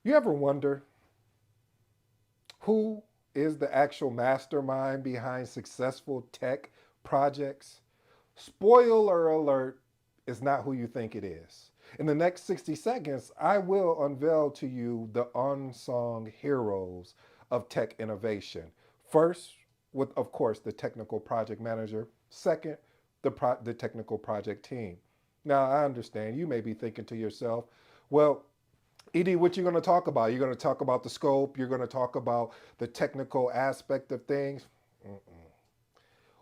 You ever wonder who is the actual mastermind behind successful tech projects? Spoiler alert, is not who you think it is. In the next 60 seconds, I will unveil to you the unsung heroes of tech innovation. First, with, of course, the technical project manager. Second, the technical project team. Now, I understand you may be thinking to yourself, well, ED, what you going to talk about? You're going to talk about the scope. You're going to talk about the technical aspect of things.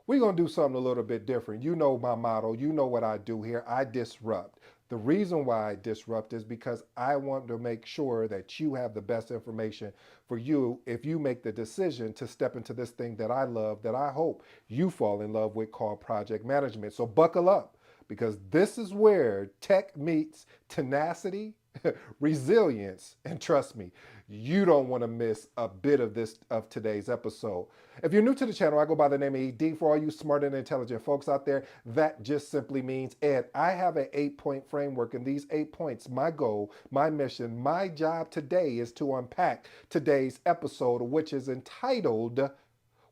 We're going to do something a little bit different. You know my motto. You know what I do here. I disrupt. The reason why I disrupt is because I want to make sure that you have the best information for you if you make the decision to step into this thing that I love, that I hope you fall in love with, called project management. So buckle up, because this is where tech meets tenacity, resilience, and trust me, you don't want to miss a bit of this, of today's episode. If you're new to the channel, I go by the name of ED. For all you smart and intelligent folks out there, that just simply means Ed. I have an 8-point framework, and these 8 points, my goal, my mission, my job today is to unpack today's episode, which is entitled,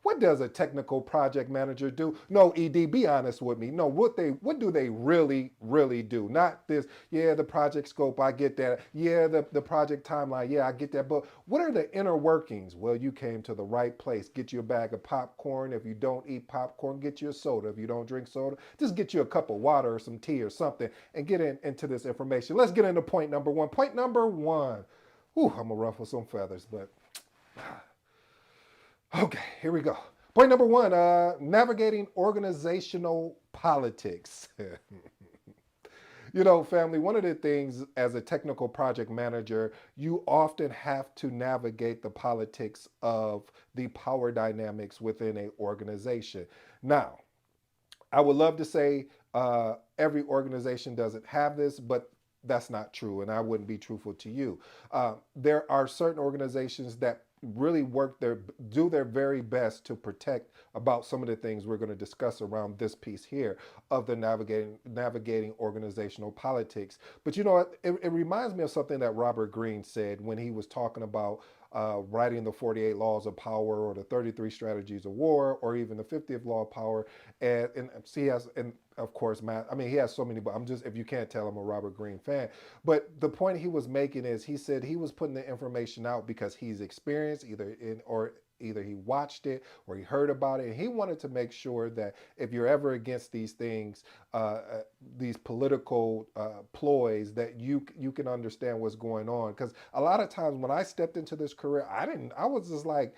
what does a technical project manager do? No, ED, be honest with me. No, what do they really do? Not this, yeah, the project scope, I get that. Yeah, the project timeline, yeah, I get that. But what are the inner workings? Well, you came to the right place. Get you a bag of popcorn. If you don't eat popcorn, get you a soda. If you don't drink soda, just get you a cup of water or some tea or something and get into this information. Let's get into point number one. Point number one. Whew, I'm gonna ruffle some feathers, but okay, here we go. Point number one, navigating organizational politics. You know, family, one of the things as a technical project manager, you often have to navigate the politics of the power dynamics within an organization. Now, I would love to say every organization doesn't have this, but that's not true, and I wouldn't be truthful to you. There are certain organizations that really do their very best to protect about some of the things we're going to discuss around this piece here of the navigating organizational politics. But you know what? It reminds me of something that Robert Greene said when he was talking about writing the 48 laws of power, or the 33 strategies of war, or even the 50th law of power. And see, he has, and of course, Matt, I mean, he has so many, but I'm just, if you can't tell, I'm a Robert Greene fan. But the point he was making is, he said he was putting the information out because he's experienced either he watched it or he heard about it, and he wanted to make sure that if you're ever against these things, these political ploys, that you can understand what's going on. Because a lot of times when I stepped into this career, I was just like,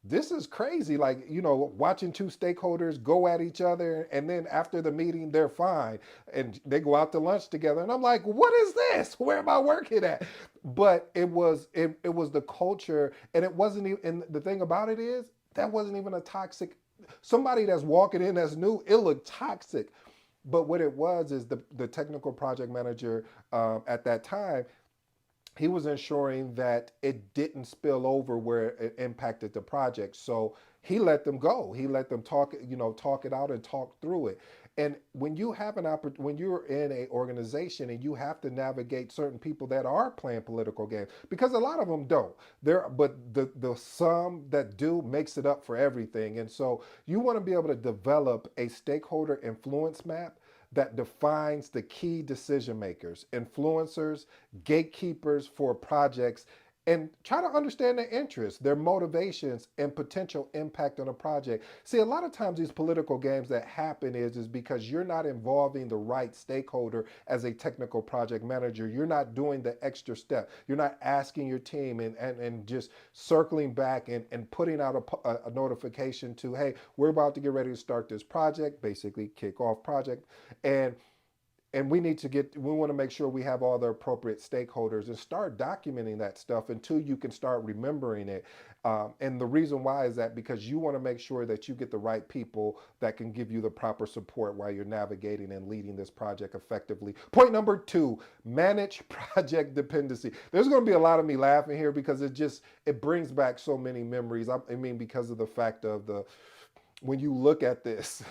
this is crazy. Like, you know, watching two stakeholders go at each other, and then after the meeting, they're fine. And they go out to lunch together. And I'm like, what is this? Where am I working at? But it was the culture. And it wasn't even, and the thing about it is, that wasn't even a toxic, somebody that's walking in that's new, it looked toxic. But what it was is the technical project manager at that time, he was ensuring that it didn't spill over where it impacted the project. So he let them go. He let them talk it out and talk through it. And when you have when you're in a organization and you have to navigate certain people that are playing political games, because a lot of them don't. But the some that do makes it up for everything. And so you want to be able to develop a stakeholder influence map that defines the key decision makers, influencers, gatekeepers for projects, and try to understand their interests, their motivations, and potential impact on a project. See, a lot of times these political games that happen is because you're not involving the right stakeholder as a technical project manager. You're not doing the extra step. You're not asking your team and just circling back and putting out a notification to, hey, we're about to get ready to start this project, basically kick off project. And we want to make sure we have all the appropriate stakeholders and start documenting that stuff until you can start remembering it. And the reason why is that because you want to make sure that you get the right people that can give you the proper support while you're navigating and leading this project effectively. Point number two, manage project dependency. There's going to be a lot of me laughing here because it brings back so many memories. I mean, because of the fact of when you look at this,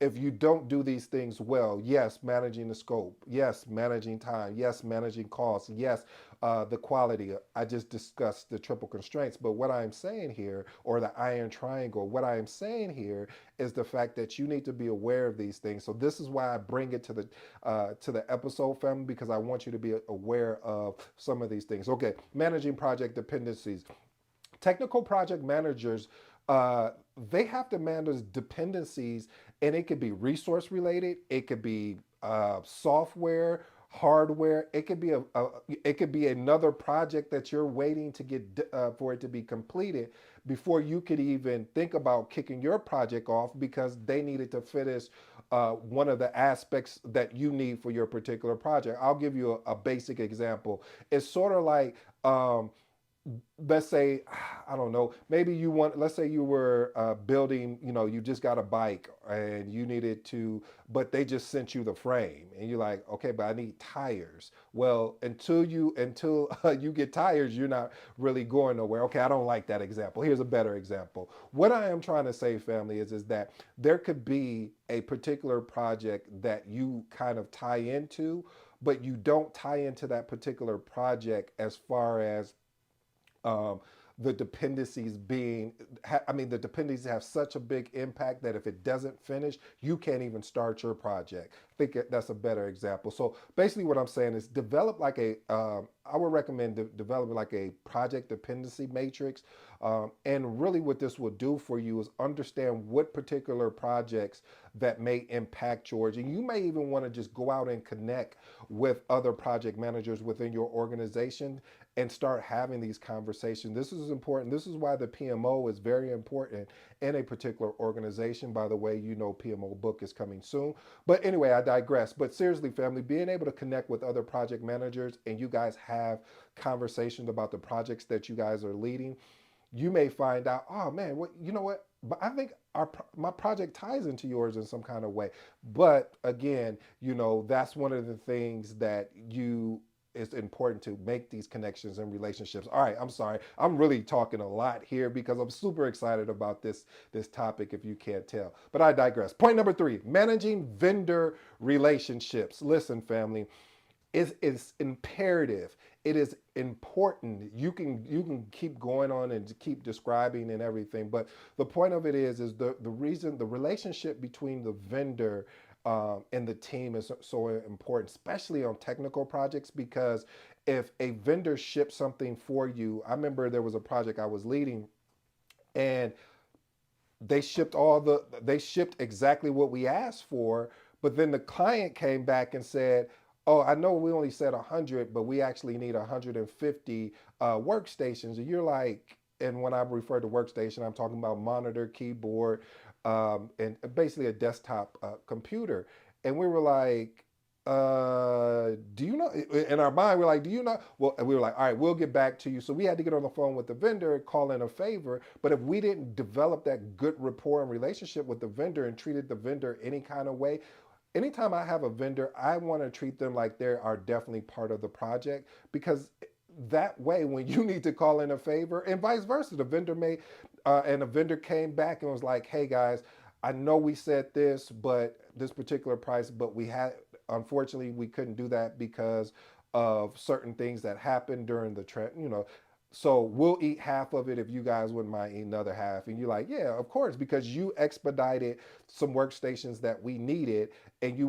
If you don't do these things well, yes, managing the scope, yes, managing time, yes, managing costs, yes, the quality. I just discussed the triple constraints, but what I'm saying here, or the iron triangle, what I am saying here is the fact that you need to be aware of these things. So this is why I bring it to the episode, family, because I want you to be aware of some of these things. Okay, managing project dependencies. Technical project managers, uh, they have to manage dependencies, and it could be resource related, it could be software, hardware, it could be another project that you're waiting to get for it to be completed before you could even think about kicking your project off because they needed to finish one of the aspects that you need for your particular project. I'll give you a basic example. It's sort of like let's say, I don't know, maybe you want, let's say you were building, you just got a bike and you needed to, but they just sent you the frame and you're like, okay, but I need tires. Well, until you get tires, you're not really going nowhere. Okay, I don't like that example. Here's a better example. What I am trying to say, family, is that there could be a particular project that you kind of tie into, but you don't tie into that particular project as far as um, the dependencies being, I mean, the dependencies have such a big impact that if it doesn't finish, you can't even start your project. I think that's a better example. So basically what I'm saying is develop like I would recommend developing like a project dependency matrix. And really what this will do for you is understand what particular projects that may impact yours. And you may even want to just go out and connect with other project managers within your organization and start having these conversations. This is important. This is why the PMO is very important in a particular organization. By the way, PMO book is coming soon. But anyway, I digress. But seriously, family, being able to connect with other project managers and you guys have conversations about the projects that you guys are leading, you may find out, oh man, you know what? But I think my project ties into yours in some kind of way. But again, that's one of the things that it's important to make these connections and relationships. All right, I'm sorry. I'm really talking a lot here because I'm super excited about this topic if you can't tell. But I digress. Point number 3, managing vendor relationships. Listen, family, is imperative. It is important. You can keep going on and keep describing and everything, but the point of it is the reason the relationship between the vendor and the team is so important, especially on technical projects, because if a vendor ships something for you, I remember there was a project I was leading, and they shipped exactly what we asked for, but then the client came back and said, oh, I know we only said 100, but we actually need 150 workstations. And you're like, and when I refer to workstation, I'm talking about monitor, keyboard, and basically a desktop computer. And we were like, do you know? In our mind, we're like, do you know? Well, and we were like, all right, we'll get back to you. So we had to get on the phone with the vendor, call in a favor. But if we didn't develop that good rapport and relationship with the vendor and treated the vendor any kind of way, anytime I have a vendor, I want to treat them like they are definitely part of the project, because that way, when you need to call in a favor, and vice versa, the vendor came back and was like, hey guys, I know we said this, but this particular price, but unfortunately, we couldn't do that because of certain things that happened during so we'll eat half of it if you guys wouldn't mind eating the other half. And you're like, yeah, of course, because you expedited some workstations that we needed, and you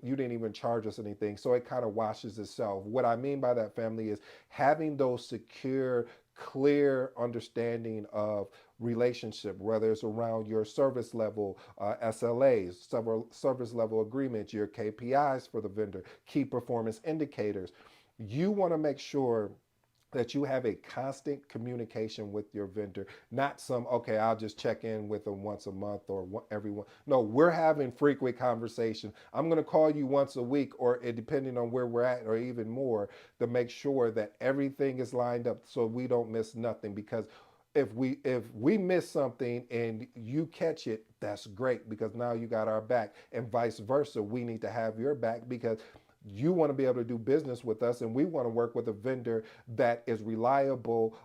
didn't even charge us anything. So it kind of washes itself. What I mean by that, family, is having those secure, clear understanding of relationship, whether it's around your service level, SLAs, several service level agreements, your KPIs for the vendor, key performance indicators. You want to make sure that you have a constant communication with your vendor, not okay, I'll just check in with them once a month or every one. No, we're having frequent conversation. I'm going to call you once a week, or depending on where we're at, or even more, to make sure that everything is lined up so we don't miss nothing. Because if we miss something and you catch it, that's great, because now you got our back, and vice versa. We need to have your back, because You want to be able to do business with us, and we want to work with a vendor that is reliable,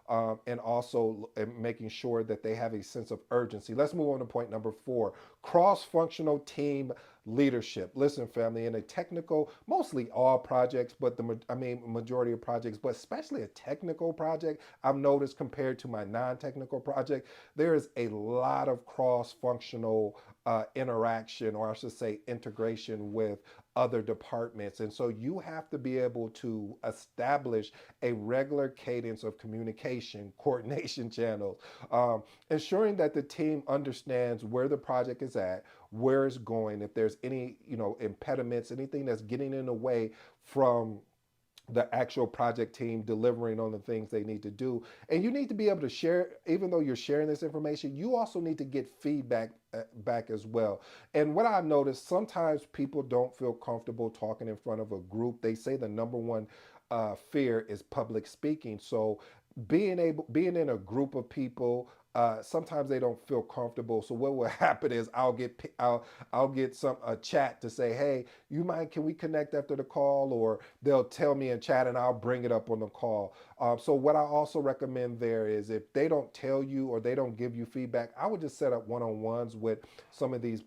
and also making sure that they have a sense of urgency. Let's move on to point number four: cross-functional team leadership. Listen, family, in a technical, mostly all projects, but majority of projects, but especially a technical project, I've noticed compared to my non-technical project, there is a lot of cross-functional interaction, or I should say integration with other departments. And so you have to be able to establish a regular cadence of communication, coordination channels, ensuring that the team understands where the project is at, where it's going, if there's any, impediments, anything that's getting in the way from the actual project team delivering on the things they need to do. And you need to be able to share, even though you're sharing this information, you also need to get feedback back as well. And what I've noticed, sometimes people don't feel comfortable talking in front of a group. They say the number one fear is public speaking. So being in a group of people, sometimes they don't feel comfortable. So what will happen is I'll get some a chat to say, hey, you mind, can we connect after the call? Or they'll tell me in chat and I'll bring it up on the call. So what I also recommend there is, if they don't tell you or they don't give you feedback, I would just set up one-on-ones with some of these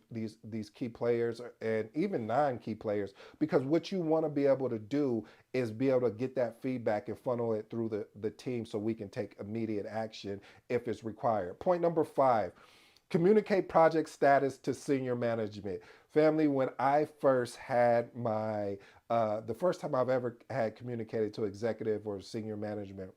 key players and even non-key players, because what you want to be able to do is be able to get that feedback and funnel it through the team so we can take immediate action if it's required. Point number five: communicate project status to senior management. Family, when I first had the first time I've ever had communicated to executive or senior management,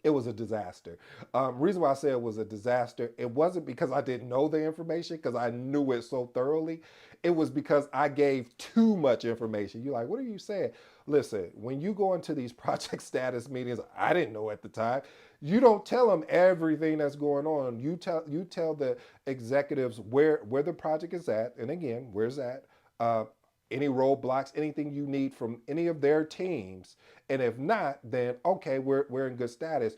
it was a disaster. Reason why I say it was a disaster, it wasn't because I didn't know the information, because I knew it so thoroughly. It was because I gave too much information. You're like, what are you saying? Listen, when you go into these project status meetings, I didn't know at the time. You don't tell them everything that's going on. You tell the executives where the project is at, and again, where's that? Any roadblocks, anything you need from any of their teams, and if not, then okay, we're in good status.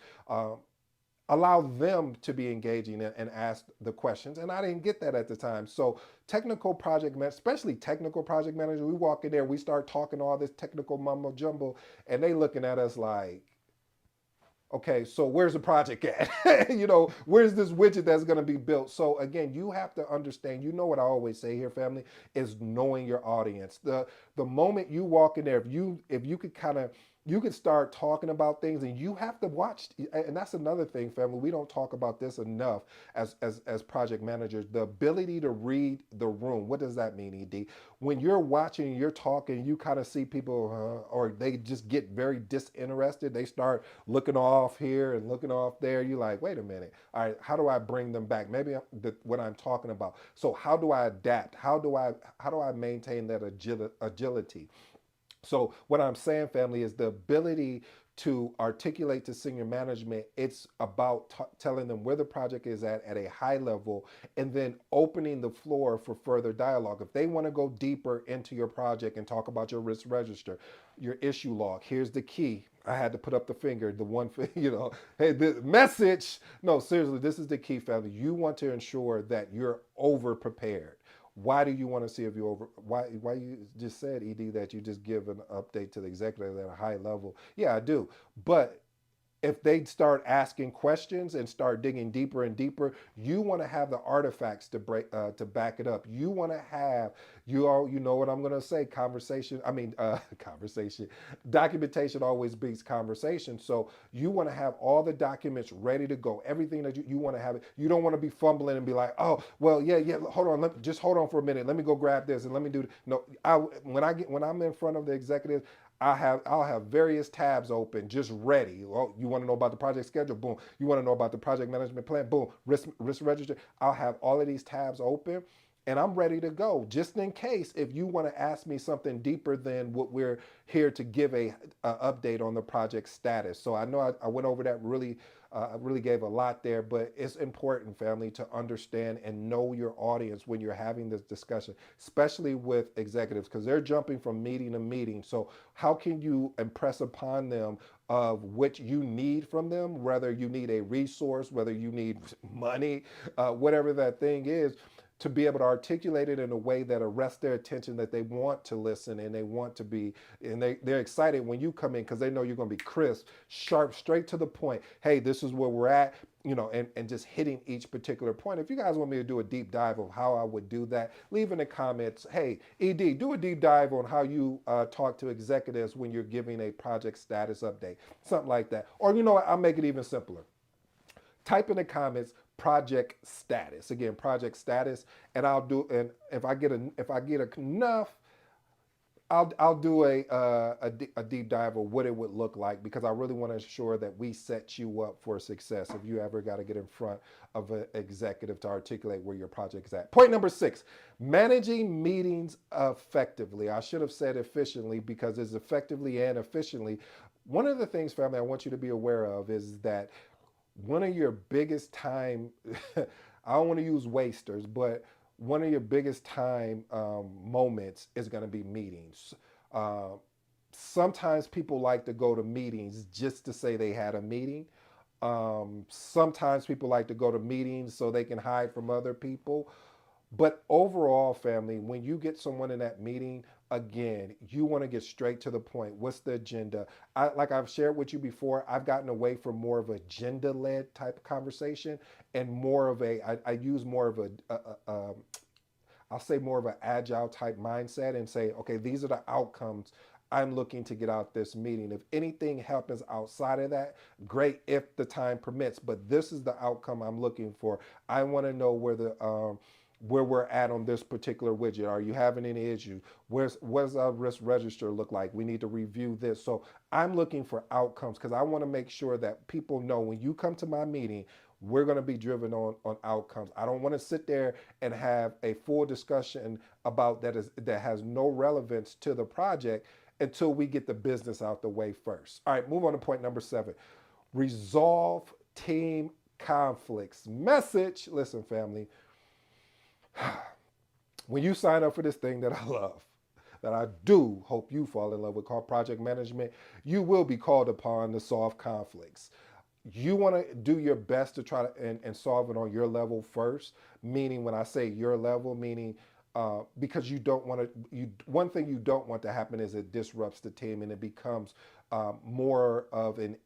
Allow them to be engaging and ask the questions. And I didn't get that at the time. So especially technical project managers, we walk in there, we start talking all this technical mumbo jumbo, and they looking at us like, okay, so where's the project at? Where's this widget that's going to be built? So again, you have to understand, what I always say here, family, is knowing your audience. The moment you walk in there, if you could kind of, you could start talking about things, and you have to watch. And that's another thing, family, we don't talk about this enough as project managers: the ability to read the room. What does that mean, Ed? When you're watching, you're talking, you kind of see people, or they just get very disinterested, they start looking off here and looking off there. You're like, wait a minute, all right, how do I bring them back? Maybe what I'm talking about. So how do I adapt? How do I maintain that agility? So what I'm saying, family, is the ability to articulate to senior management. It's about telling them where the project is at a high level, and then opening the floor for further dialogue. If they want to go deeper into your project and talk about your risk register, your issue log, here's the key. I had to put up the finger, the one, hey, the message. No, seriously, this is the key, family. You want to ensure that you're over prepared. Why do you want to see if you over? Why you just said, Ed, that you just give an update to the executive at a high level? Yeah, I do. But if they start asking questions and start digging deeper and deeper, you want to have the artifacts to back it up. You want to have, you know what I'm going to say, conversation. I mean, conversation. Documentation always beats conversation. So you want to have all the documents ready to go. Everything that you want to have it. You don't want to be fumbling and be like, oh, well, yeah. Hold on, just hold on for a minute. Let me go grab this and let me do. No, when I'm in front of the executive, I'll have various tabs open, just ready. Well, you want to know about the project schedule? Boom. You want to know about the project management plan? Boom. Risk register. I'll have all of these tabs open, and I'm ready to go, just in case if you want to ask me something deeper than what we're here to give a update on the project status. So I know I went over that really. I really gave a lot there, but it's important, family, to understand and know your audience when you're having this discussion, especially with executives, because they're jumping from meeting to meeting. So how can you impress upon them of what you need from them, whether you need a resource, whether you need money, whatever that thing is? to be able to articulate it in a way that arrests their attention, that they want to listen and they want to be, and they're excited when you come in because they know you're going to be crisp, sharp, straight to the point. Hey, this is where we're at, and just hitting each particular point. If you guys want me to do a deep dive of how I would do that, leave in the comments. Hey, ED, do a deep dive on how you talk to executives when you're giving a project status update, something like that. Or you know what, I'll make it even simpler. Type in the comments project status. Again, project status, and I'll do. And if I get enough, I'll do a deep dive of what it would look like, because I really want to ensure that we set you up for success if you ever got to get in front of an executive to articulate where your project is at. Point number 6, managing meetings effectively. I should have said efficiently, because it's effectively and efficiently. One of the things, family, I want you to be aware of is that one of your biggest time, I don't want to use wasters, but one of your biggest time moments is going to be meetings. Uh, Sometimes people like to go to meetings just to say they had a meeting. Sometimes people like to go to meetings so they can hide from other people. But overall, family, when you get someone in that meeting, again, you want to get straight to the point. What's the agenda? Like I've shared with you before, I've gotten away from more of agenda led type of conversation and more of I use more of I'll say more of an agile type mindset and say, okay, these are the outcomes I'm looking to get out this meeting. If anything happens outside of that, great, if the time permits. But this is the outcome I'm looking for. I want to know where we're at on this particular widget. Are you having any issues? Where's our risk register look like? We need to review this. So I'm looking for outcomes, because I want to make sure that people know when you come to my meeting, we're going to be driven on outcomes. I don't want to sit there and have a full discussion about that has no relevance to the project until we get the business out the way first. All right, move on to point number 7. Resolve team conflicts. Message, listen, family, when you sign up for this thing that I love, that I do hope you fall in love with, called project management, you will be called upon to solve conflicts. You want to do your best to try to and solve it on your level first. Meaning, when I say your level, meaning because you don't want to. One thing you don't want to happen is it disrupts the team and it becomes more of an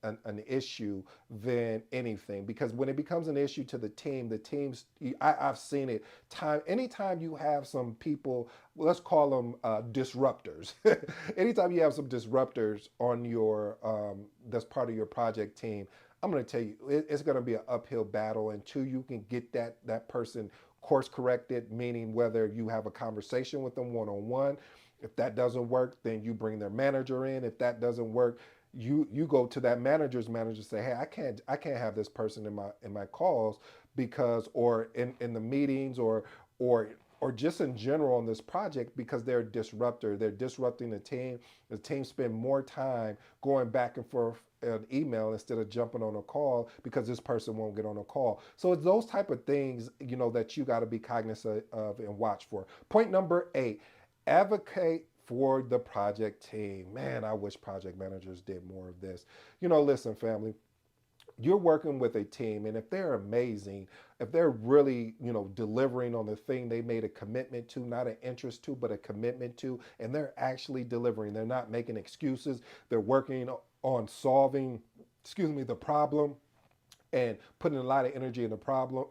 issue than anything. Because when it becomes an issue to the teams, I've seen it time. Anytime you have some people, let's call them disruptors. Anytime you have some disruptors on your that's part of your project team, I'm going to tell you, it's going to be an uphill battle until you can get that person course corrected. Meaning, whether you have a conversation with them one on one. If that doesn't work, then you bring their manager in. If that doesn't work, you go to that manager's manager, say, hey, I can't have this person in my calls, because, or in the meetings, or just in general on this project, because they're a disruptor. They're disrupting the team. The team spend more time going back and forth an email instead of jumping on a call, because this person won't get on a call. So it's those type of things, that you got to be cognizant of and watch for. Point number 8, advocate for the project team. Man, I wish project managers did more of this. Listen, family, you're working with a team, and if they're amazing, if they're really delivering on the thing they made a commitment to, not an interest to, but a commitment to, and they're actually delivering, they're not making excuses, they're working on solving, the problem, and putting a lot of energy in the problem,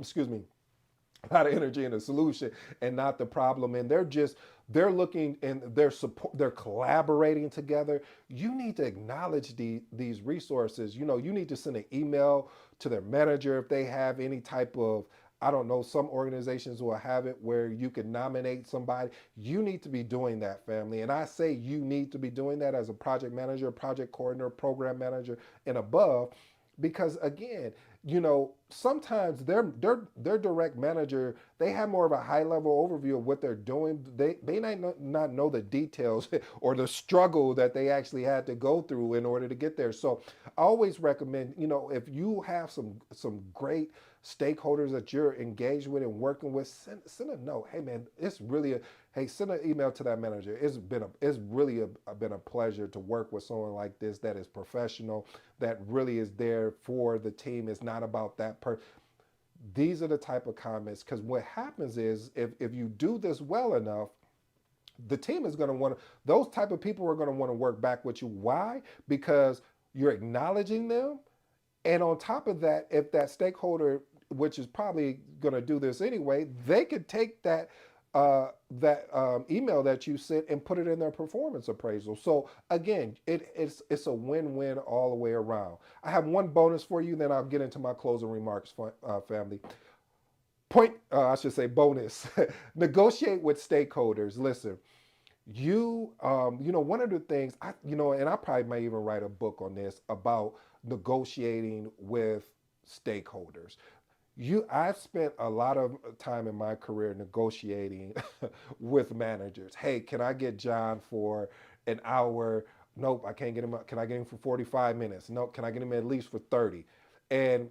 a lot of energy in the solution and not the problem, and they're looking and they're collaborating together. You need to acknowledge these resources. You need to send an email to their manager if they have any type of, I don't know, some organizations will have it where you can nominate somebody. You need to be doing that, family. And I say you need to be doing that as a project manager, project coordinator, program manager, and above, because again, sometimes their direct manager, they have more of a high level overview of what they're doing. They not know the details or the struggle that they actually had to go through in order to get there. So I always recommend, if you have some great stakeholders that you're engaged with and working with, send a note. Hey man, it's really hey, send an email to that manager. It's really been a pleasure to work with someone like this, that is professional, that really is there for the team. It's not about that person. These are the type of comments, because what happens is if you do this well enough, the team is going to want to, those type of people are going to want to work back with you. Why? Because you're acknowledging them. And on top of that, if that stakeholder, which is probably going to do this anyway, they could take that email that you sent and put it in their performance appraisal. So again, it's a win-win all the way around. I have one bonus for you, then I'll get into my closing remarks, family. I should say bonus. Negotiate with stakeholders. Listen, one of the things and I probably might even write a book on this about negotiating with stakeholders. I've spent a lot of time in my career negotiating with managers. Hey, can I get John for an hour? Nope, I can't get him. Can I get him for 45 minutes? Nope, can I get him at least for 30? And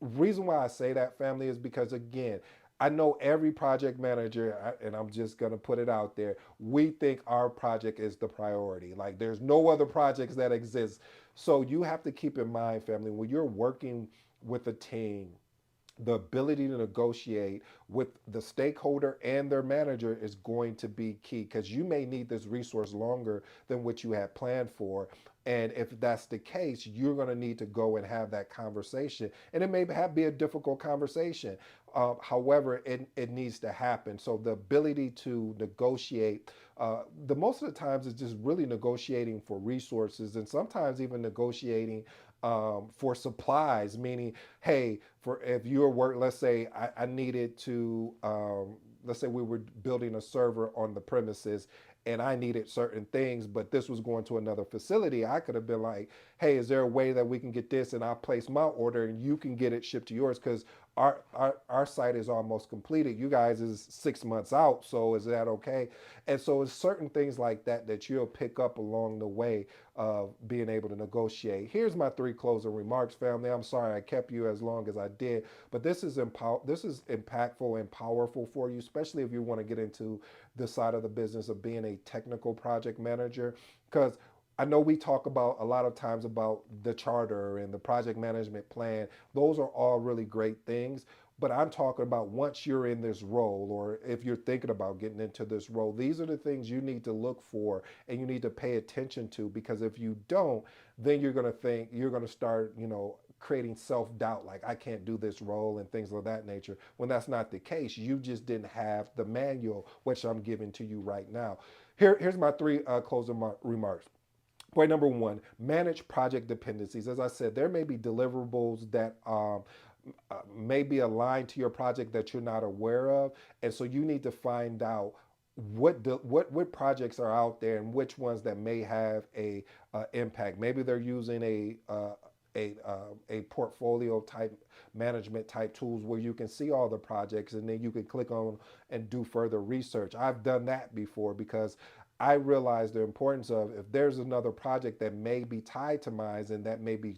reason why I say that, family, is because again, I know every project manager, and I'm just gonna put it out there. We think our project is the priority. Like there's no other projects that exist. So you have to keep in mind, family, when you're working with a team, the ability to negotiate with the stakeholder and their manager is going to be key, because you may need this resource longer than what you had planned for. And if that's the case, you're going to need to go and have that conversation. And it may be a difficult conversation. However, it needs to happen. So the ability to negotiate, the most of the times, is just really negotiating for resources, and sometimes even negotiating for supplies, meaning, hey, for if you're work, let's say I needed to, let's say we were building a server on the premises and I needed certain things, but this was going to another facility. I could have been like, hey, is there a way that we can get this? And I'll place my order and you can get it shipped to yours, because our site is almost completed. You guys is 6 months out. So is that okay? And so it's certain things like that that you'll pick up along the way of being able to negotiate. Here's my three closing remarks, family. I'm sorry I kept you as long as I did, but this is impactful and powerful for you, especially if you want to get into the side of the business of being a technical project manager. Because I know we talk about a lot of times about the charter and the project management plan. Those are all really great things. But I'm talking about once you're in this role, or if you're thinking about getting into this role, these are the things you need to look for and you need to pay attention to. Because if you don't, then you're going to start, creating self doubt, like I can't do this role and things of that nature. When that's not the case, you just didn't have the manual, which I'm giving to you right now. Here's my three closing remarks. Point number one, manage project dependencies. As I said, there may be deliverables that may be aligned to your project that you're not aware of. And so you need to find out what projects are out there and which ones that may have a impact. Maybe they're using a portfolio type management type tools where you can see all the projects and then you can click on and do further research. I've done that before because I realize the importance of, if there's another project that may be tied to mine and that may be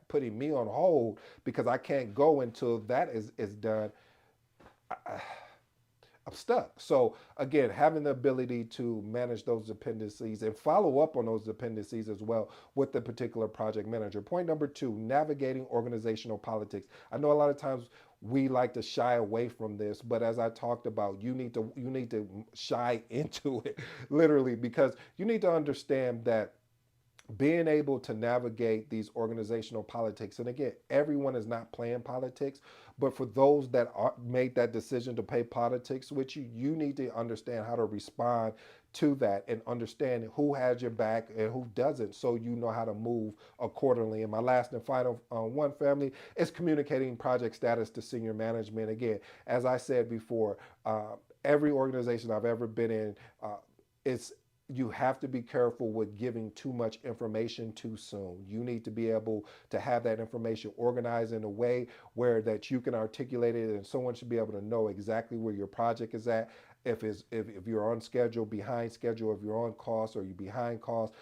putting me on hold because I can't go until that is done. I, I'm stuck. So again, having the ability to manage those dependencies and follow up on those dependencies as well with the particular project manager. Point number two, navigating organizational politics. I know a lot of times we like to shy away from this, but as I talked about, you need to shy into it literally, because you need to understand that being able to navigate these organizational politics, and again, everyone is not playing politics, but for those that made that decision to play politics with you, you need to understand how to respond to that and understand who has your back and who doesn't, so you know how to move accordingly. And my last and final one, family, is communicating project status to senior management. Again, as I said before, every organization I've ever been in, it's you have to be careful with giving too much information too soon. You need to be able to have that information organized in a way where that you can articulate it, and someone should be able to know exactly where your project is at. If you're on schedule, behind schedule, if you're on cost or you're behind cost,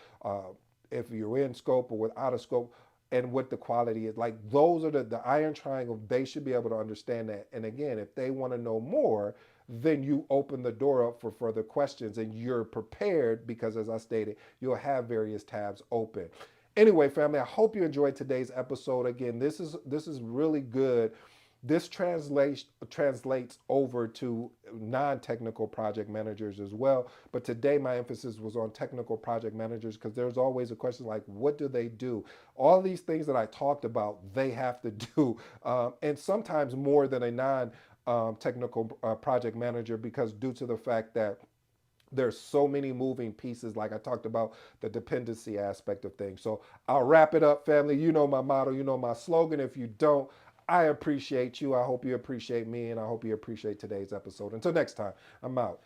if you're in scope or without a scope, and what the quality is. Like those are the iron triangle. They should be able to understand that. And again, if they want to know more, then you open the door up for further questions and you're prepared, because as I stated, you'll have various tabs open. Anyway, family, I hope you enjoyed today's episode. Again, this is really good This translates over to non-technical project managers as well. But today my emphasis was on technical project managers because there's always a question like, what do they do? All these things that I talked about, they have to do, and sometimes more than a non technical project manager, because due to the fact that there's so many moving pieces, like I talked about the dependency aspect of things. So I'll wrap it up, family. You know my motto, you know my slogan. If you don't, I appreciate you. I hope you appreciate me, and I hope you appreciate today's episode. Until next time, I'm out.